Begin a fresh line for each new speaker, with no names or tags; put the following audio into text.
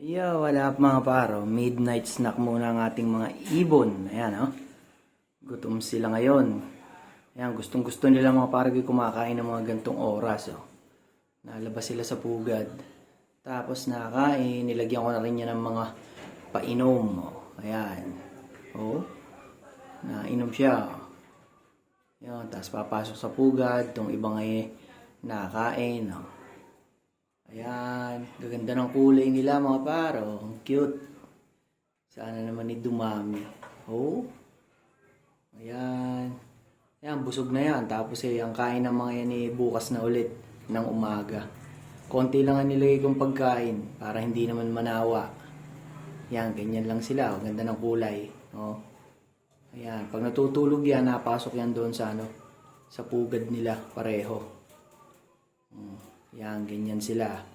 Wala up mga paro. Midnight snack muna ang ating mga ibon. Ayan, oh. Gutom sila ngayon. Ayan, gustong gusto nila mga paro kumakain ng mga gantong oras, oh. Nalabas sila sa pugad. Tapos nakakain, nilagyan ko na rin yan ng mga painom, oh. Ayan. Oh. Nainom siya, oh. Ayan, tapos papasok sa pugad. Itong ibang ay nakakain, oh. Ayan, gaganda ng kulay nila mga paro. Ang cute. Sana naman ni dumami. Oh. Ayan. Ayan, busog na yan. Tapos ang kain ng mga yan bukas na ulit ng umaga. Konti lang ang nilagay kong pagkain para hindi naman manawa. Ayan, ganyan lang sila. Ang ganda ng kulay. Oh. Ayan, pag natutulog yan, napasok yan doon sa sa pugad nila pareho. Ayan, ganyan sila.